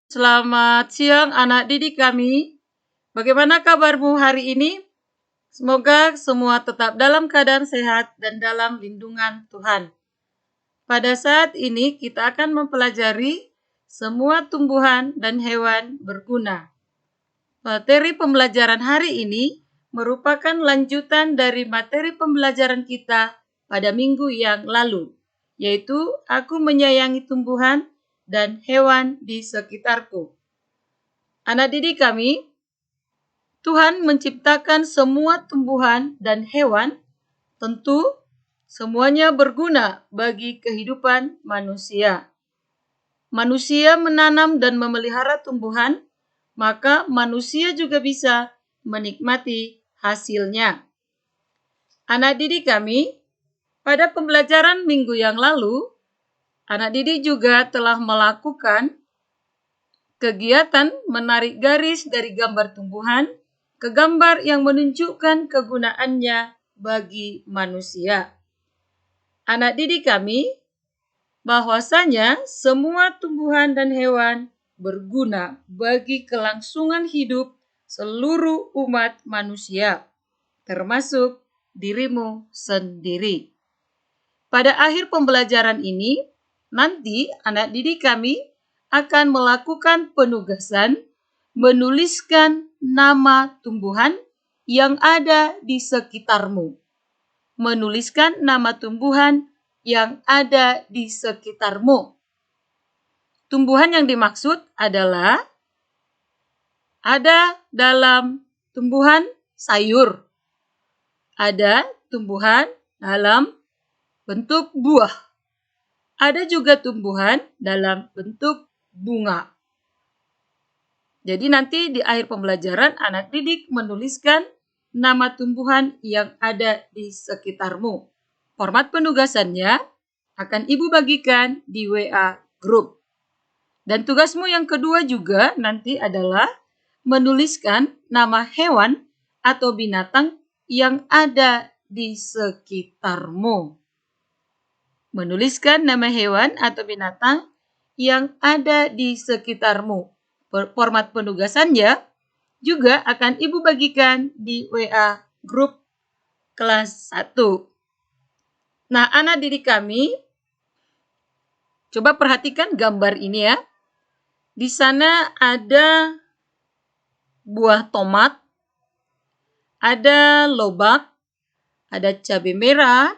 Selamat siang anak didik kami. Bagaimana kabarmu hari ini? Semoga semua tetap dalam keadaan sehat dan dalam lindungan Tuhan. Pada saat ini kita akan mempelajari semua tumbuhan dan hewan berguna. Materi pembelajaran hari ini merupakan lanjutan dari materi pembelajaran kita pada minggu yang lalu, yaitu aku menyayangi tumbuhan dan hewan di sekitarku. Anak didik kami, Tuhan menciptakan semua tumbuhan dan hewan, tentu semuanya berguna bagi kehidupan manusia. Manusia menanam dan memelihara tumbuhan, maka manusia juga bisa menikmati hasilnya. Anak didik kami, pada pembelajaran minggu yang lalu, anak didik juga telah melakukan kegiatan menarik garis dari gambar tumbuhan ke gambar yang menunjukkan kegunaannya bagi manusia. Anak didik kami, bahwasanya semua tumbuhan dan hewan berguna bagi kelangsungan hidup seluruh umat manusia, termasuk dirimu sendiri. Pada akhir pembelajaran ini, nanti anak didik kami akan melakukan penugasan menuliskan nama tumbuhan yang ada di sekitarmu. Menuliskan nama tumbuhan yang ada di sekitarmu. Tumbuhan yang dimaksud adalah ada dalam tumbuhan sayur. Ada tumbuhan dalam bentuk buah. Ada juga tumbuhan dalam bentuk bunga. Jadi nanti di akhir pembelajaran anak didik menuliskan nama tumbuhan yang ada di sekitarmu. Format penugasannya akan Ibu bagikan di WA Group. Dan tugasmu yang kedua juga nanti adalah menuliskan nama hewan atau binatang yang ada di sekitarmu. Menuliskan nama hewan atau binatang yang ada di sekitarmu. Format penugasannya juga akan Ibu bagikan di WA Group kelas 1. Nah, anak didik kami, coba perhatikan gambar ini ya. Di sana ada buah tomat, ada lobak, ada cabai merah,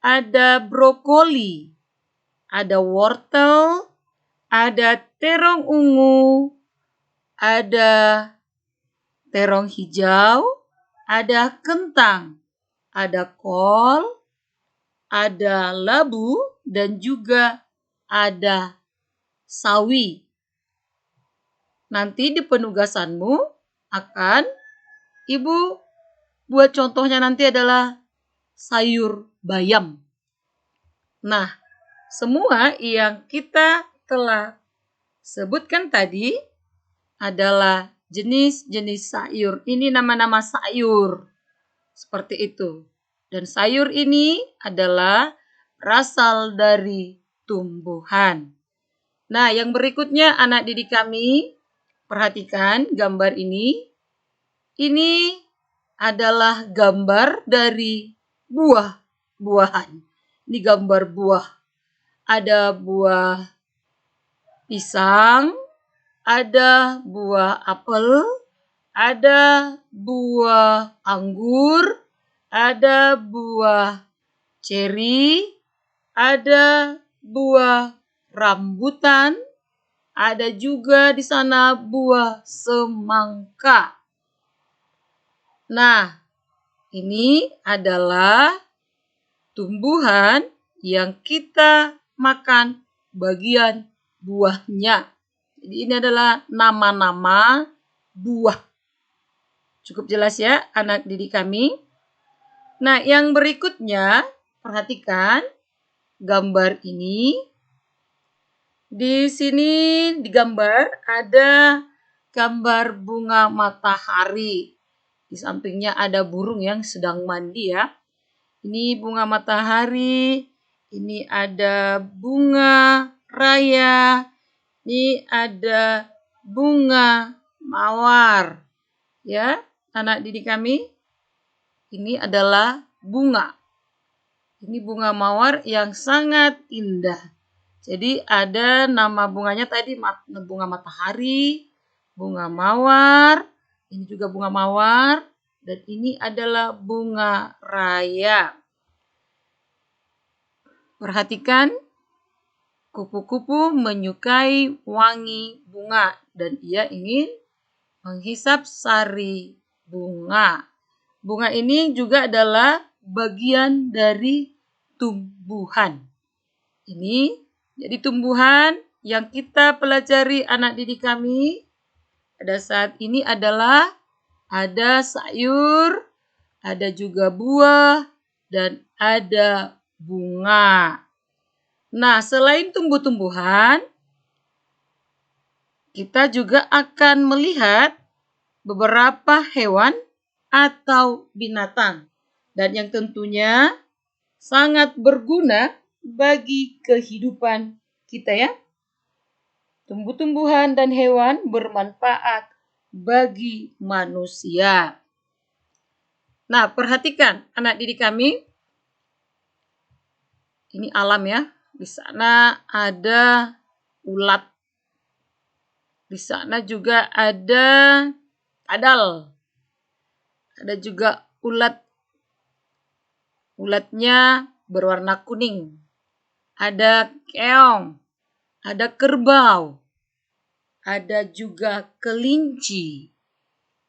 ada brokoli, ada wortel, ada terong ungu, ada terong hijau, ada kentang, ada kol, ada labu, dan juga ada sawi. Nanti di penugasanmu akan Ibu buat contohnya nanti adalah sayur bayam. Nah, semua yang kita telah sebutkan tadi adalah jenis-jenis sayur. Ini nama-nama sayur. Seperti itu. Dan sayur ini adalah berasal dari tumbuhan. Nah, yang berikutnya anak didik kami, perhatikan gambar ini. Ini adalah gambar dari buah-buahan. Ini gambar buah. Ada buah pisang, ada buah apel, ada buah anggur, ada buah ceri, ada buah rambutan, ada juga di sana buah semangka. Nah, ini adalah tumbuhan yang kita makan bagian buahnya. Jadi ini adalah nama-nama buah. Cukup jelas ya anak didik kami. Nah, yang berikutnya perhatikan gambar ini. Di sini digambar ada gambar bunga matahari. Di sampingnya ada burung yang sedang mandi ya. Ini bunga matahari, ini ada bunga raya, ini ada bunga mawar. Ya, anak didik kami, ini adalah bunga. Ini bunga mawar yang sangat indah. Jadi ada nama bunganya tadi bunga matahari, bunga mawar, ini juga bunga mawar, dan ini adalah bunga raya. Perhatikan, kupu-kupu menyukai wangi bunga dan ia ingin menghisap sari bunga. Bunga ini juga adalah bagian dari tumbuhan. Ini jadi tumbuhan yang kita pelajari anak didik kami pada saat ini adalah ada sayur, ada juga buah, dan ada bunga. Nah, selain tumbuh-tumbuhan, kita juga akan melihat beberapa hewan atau binatang. Dan yang tentunya sangat berguna bagi kehidupan kita ya. Tumbuh-tumbuhan dan hewan bermanfaat bagi manusia. Nah, perhatikan anak didik kami. Ini alam ya. Di sana ada ulat. Di sana juga ada kadal. Ada juga ulat. Ulatnya berwarna kuning. Ada keong. Ada kerbau. Ada juga kelinci.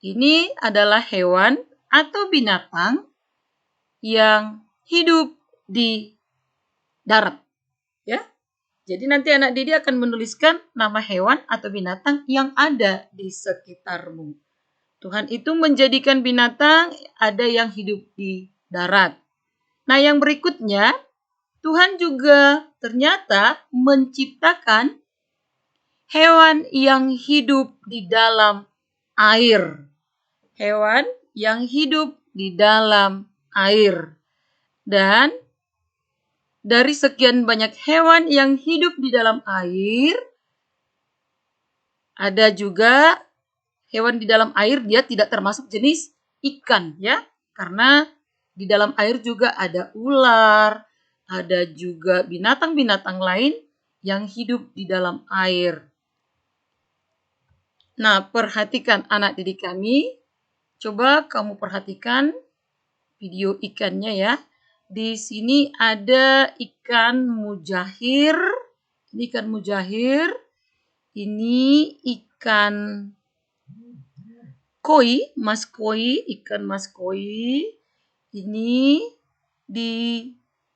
Ini adalah hewan atau binatang yang hidup di darat. Ya. Jadi nanti anak didik akan menuliskan nama hewan atau binatang yang ada di sekitarmu. Tuhan itu menjadikan binatang ada yang hidup di darat. Nah, yang berikutnya, Tuhan juga ternyata menciptakan hewan yang hidup di dalam air. Hewan yang hidup di dalam air. Dan dari sekian banyak hewan yang hidup di dalam air, ada juga hewan di dalam air, dia tidak termasuk jenis ikan ya. Karena di dalam air juga ada ular, ada juga binatang-binatang lain yang hidup di dalam air. Nah, perhatikan anak didik kami. Coba kamu perhatikan video ikannya ya. Di sini ada ikan mujahir. Ini ikan mujahir. Ini ikan koi, mas koi, ikan mas koi. Ini di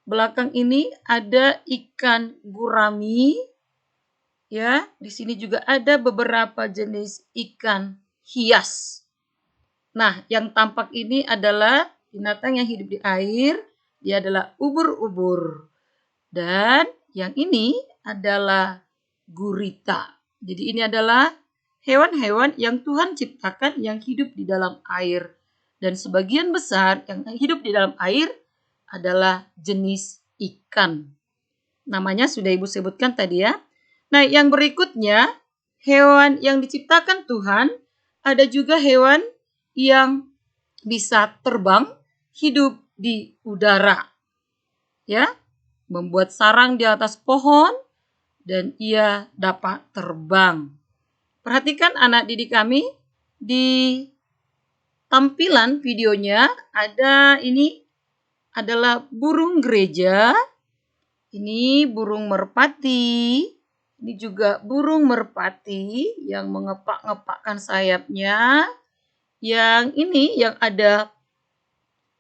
belakang ini ada ikan gurami. Ya, di sini juga ada beberapa jenis ikan hias. Nah, yang tampak ini adalah binatang yang hidup di air. Dia adalah ubur-ubur. Dan yang ini adalah gurita. Jadi ini adalah hewan-hewan yang Tuhan ciptakan yang hidup di dalam air. Dan sebagian besar yang hidup di dalam air adalah jenis ikan. Namanya sudah Ibu sebutkan tadi ya. Nah, yang berikutnya, hewan yang diciptakan Tuhan, ada juga hewan yang bisa terbang, hidup di udara. Ya, membuat sarang di atas pohon dan ia dapat terbang. Perhatikan anak didik kami, di tampilan videonya ada ini adalah burung gereja. Ini burung merpati. Ini juga burung merpati yang mengepak-ngepakkan sayapnya. Yang ini yang ada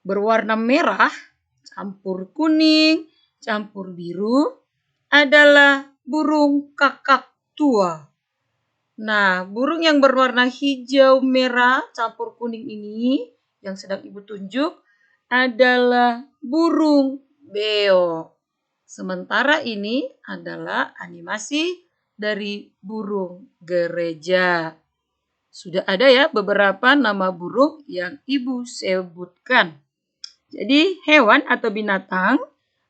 berwarna merah, campur kuning, campur biru adalah burung kakak tua. Nah, burung yang berwarna hijau, merah, campur kuning ini yang sedang Ibu tunjuk adalah burung beo. Sementara ini adalah animasi dari burung gereja. Sudah ada ya beberapa nama burung yang Ibu sebutkan. Jadi hewan atau binatang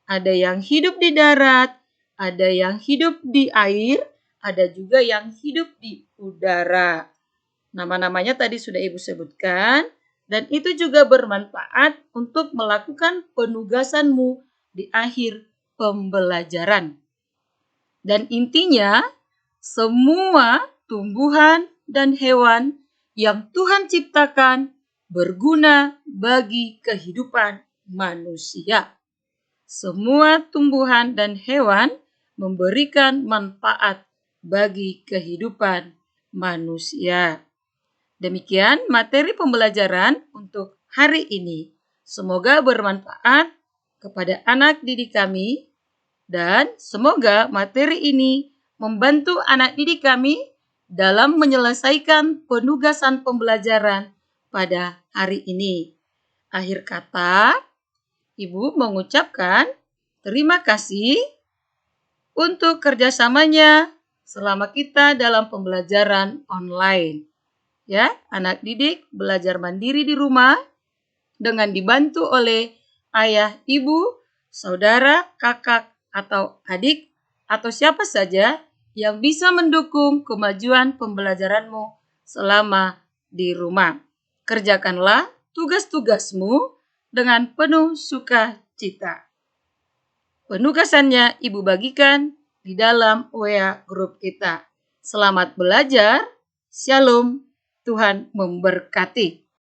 ada yang hidup di darat, ada yang hidup di air, ada juga yang hidup di udara. Nama-namanya tadi sudah Ibu sebutkan, dan itu juga bermanfaat untuk melakukan penugasanmu di akhir pembelajaran. Dan intinya, semua tumbuhan dan hewan yang Tuhan ciptakan berguna bagi kehidupan manusia. Semua tumbuhan dan hewan memberikan manfaat bagi kehidupan manusia. Demikian materi pembelajaran untuk hari ini. Semoga bermanfaat kepada anak didik kami dan semoga materi ini membantu anak didik kami dalam menyelesaikan penugasan pembelajaran pada hari ini. Akhir kata, Ibu mengucapkan terima kasih untuk kerjasamanya selama kita dalam pembelajaran online. Ya, anak didik belajar mandiri di rumah dengan dibantu oleh ayah, ibu, saudara, kakak, atau adik, atau siapa saja yang bisa mendukung kemajuan pembelajaranmu selama di rumah. Kerjakanlah tugas-tugasmu dengan penuh sukacita. Penugasannya Ibu bagikan di dalam WA grup kita. Selamat belajar. Shalom. Tuhan memberkati.